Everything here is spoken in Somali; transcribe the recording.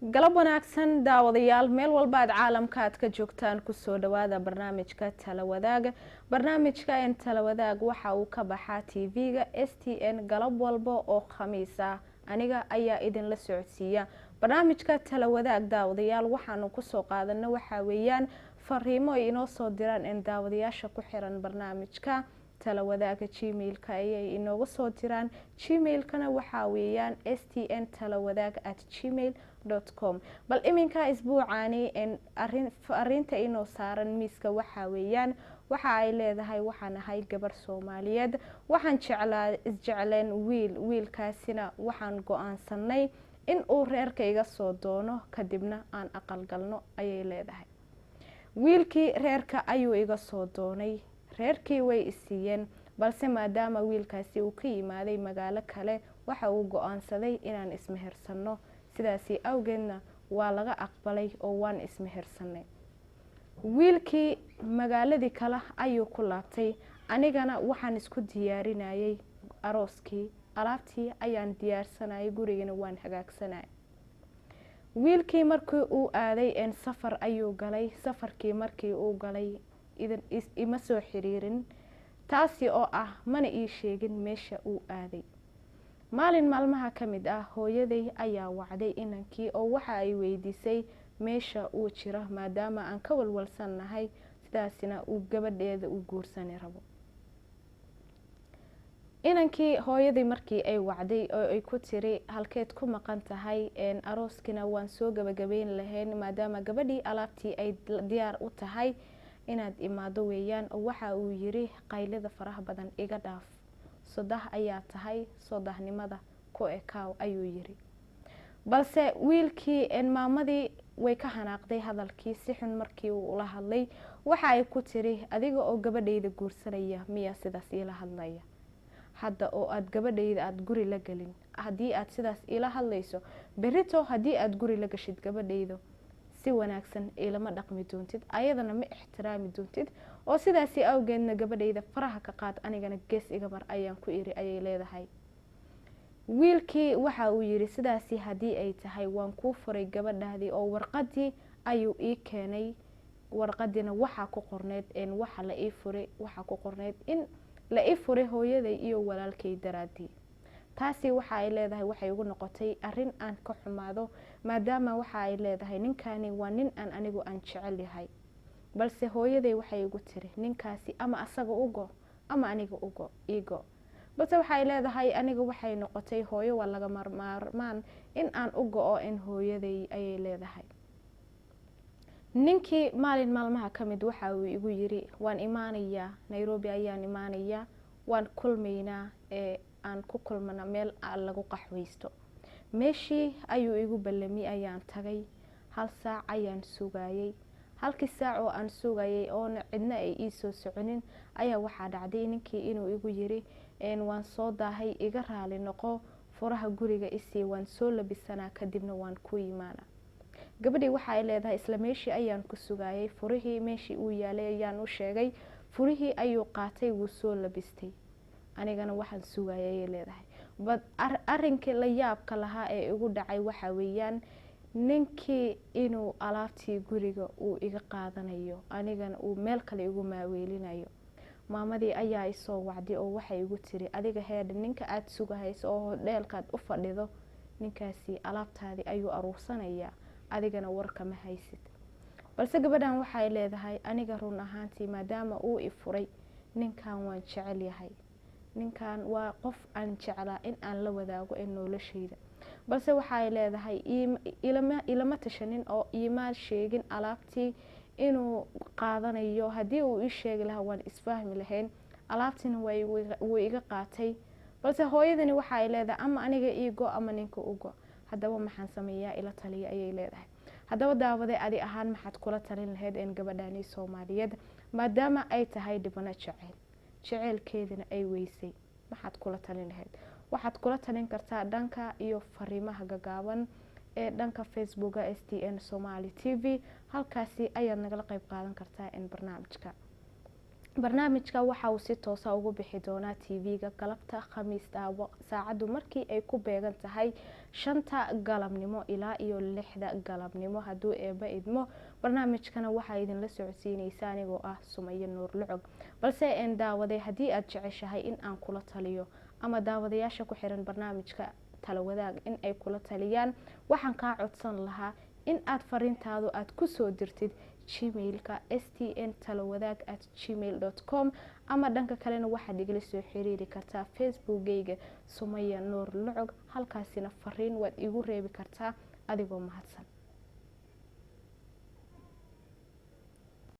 galab wanaagsan daawadayaal meel walba aad caalamka aad ka joogtaan kusoo dhawaada barnaamijka tala wadaaga barnaamijka in tala wadaag waxa uu ka baxaa TV-ga STN galab walba oo khamiis ah aniga ayaa idin la socodsiiya barnaamijka tala wadaag daawadayaal waxaanu ku soo qaadanay waxa weeyaan fariimo inoo soo diraan in daawadayaasha ku xiran barnaamijka tala wadaaga gmail-ka ayay inooga soo diraan gmail-kana waxa weeyaan stntalawadaaga@gmail.com bal iminka isbuucaani in arinta inoo saaran miiska waxa weeyaan waxa ay leedahay waxaan ahay gabar Soomaaliyeed waxaan isjecleen wiilkaasina waxaan go'aansanay in uu reerkayga soo doono kadibna aan aqal galno ayay leedahay wiilkii reerka ayuu iga soo doonay reerkii way isiiyeen balse maadaama wiilkaasi uu ka yimaaday magaalo kale waxa uu go'aansaday inaan ismehersano sidaasi awgeedna waa laga aqbalay oo waan ismehersanay wiilkii magaaladii kale ayuu ku laabtay anigana waxaan isku diyaarinayay arooskii alaabtii ayaan diyaarsanayay gurigana waan hagaagsanay wiilkii markii uu aaday safar ayuu galay safarkii markii uu galay ima soo xiriirin taasi oo ah mana ii sheegin meesha uu aaday maalin maalmaha ka mid ah hooyaday ayaa wacday inankii oo waxa ay weydiisay meesha uu jiro maadaama aan ka walwalsanahay sidaasina uu gabadheeda u guursan rabo inankii hooyaday markii ay wacday oo ay ku tiri halkeed ku maqan tahay arooskina waan soo gabagabeyn lahayn maadaama gabadhii alaabtii ay diyaar u tahay inaad imaado weeyaan oo waxa uu yiri qaylada faraha badan iga dhaaf sodah ayaa tahay sodahnimada ku ekaaw ayuu yiri balse wiilkii maamadii way ka hanaaqday hadalkii si xun markii uu ula hadlay waxa ay ku tiri adiga oo gabadhayda guursanaya miya sidaas ila hadlaya hadda oo aad gabadhayda aad guri la galin hadii aad sidaas ila hadlayso berito hadii aad guri la gashid gabadhayda si wanaagsan ilama dhaqmi doontid ayadana ma ixtiraami doontid oo sidaasi awgeedna gabadhayda faraha ka qaad anigana gees iga mar ayaan ku iri ayay leedahay wiilkii waxa uu yiri sidaasi hadii ay tahay waan ku furay gabadhaadii oo warqadii ayuu ii keenay warqadina waxa ku qorneed waxa la ii furay waxa ku qorneed in la ii furay hooyaday iyo walaalkay daraadii taasi waxa ay leedahay waxay ugu noqotay arin aan ka xumaado maadaama waxa ay leedahay ninkani waa nin aan anigu aan jecel yahay balse hooyaday waxay ugu tiri ninkaasi ama asaga ugo ama aniga ugo igo balse waxay leedahay aniga waxay noqotay hooyo waa laga marmaan in aan ugo oo in hooyaday ayay leedahay ninkii maalin maalmaha ka mid waxa uu igu yiri waan imaanayaa Nairobi ayaan imaanayaa waan kulmaynaa aan ku kulmana meel lagu qaxweysto meeshii ayuu igu balami ayaan tagay hal saac ayaan sugayay halkii saac oo aan sugayay oo cidna ay ii soo soconin ayaa waxa dhacday ninkii inuu igu yiri waan soo daahay iga raali noqo furaha guriga isii waan soo labisanaa kadibna waan ku imaana gabadhii waxa ay leedahay isla meeshii ayaan ku sugayay furihii meeshii uu yaalay ayaan u sheegay furihii ayuu qaatay wuu soo labistay anigana waxaan sugayay leedahay bad arinkii la yaabka lahaa ee ugu dhacay waxa weeyaan ninkii inuu alaabtii guriga uu iga qaadanayo anigana uu meel kale igu maaweelinayo maamadii ayaa i soo wacday oo waxay igu tiri adiga heed ninka aad sugahayso oo hodheelkaad u fadhido ninkaasi alaabtaadii ayuu aruursanaya adigana warka ma haysid balse gabadhan waxay leedahay aniga run ahaantii maadaama uu i furay ninkan waan jecel yahay ninkan waa qof aan jeclaa in aan la wadaago noloshayda balse waxay leedahay ilama tashanin oo iimaal sheegin alaabtii inuu qaadanayo hadii uu ii sheegi lahaa waan isfahmi lahayn alaabtina way iga qaatay balse hooyadani waxay leedahay ama aniga iigo ama ninka ugo hadaba maxaan sameeyaa ila taliya ayay leedahay hadaba daawade adi ahaan maxaad kula talin lahayd gabadhani Soomaaliyeed maadaama ay tahay dhibana jaceelkeedina ay weysay maxaad kula talin lahayd waxaad kula talin kartaa dhanka iyo fariimaha gagaaban ee dhanka Facebook-ga STN Somali TV halkaasi ayaad nagala qayb qaadan kartaa barnaamijka barnaamijka waxa uu si toos ah ugu bixi doonaa TV-ga galabta Khamiista saacadu markii ay ku beegan tahay 5 galabnimo ilaa iyo 6 galabnimo haduu eeba idmo. barnaamijkana waxa idin la socodsiinaysaa anigoo ah Sumaye Nuur Lucog. balse aan daawaday hadii aad jeceshahay in aan kula taliyo ama daawadayaasha ku xiran barnaamijka Talo Wadaag in ay kula taliyaan, waxaan ka codsan lahaa in aad fariintaadu aad ku soo dirtid gmailka stntalowadag@gmail.com ama dhanka kalena waxaad igala soo xiriiri kartaa facebookgayga Sumaye Nuur Lucog. halkaasina fariin waad igu reebi kartaa adigoo mahadsan.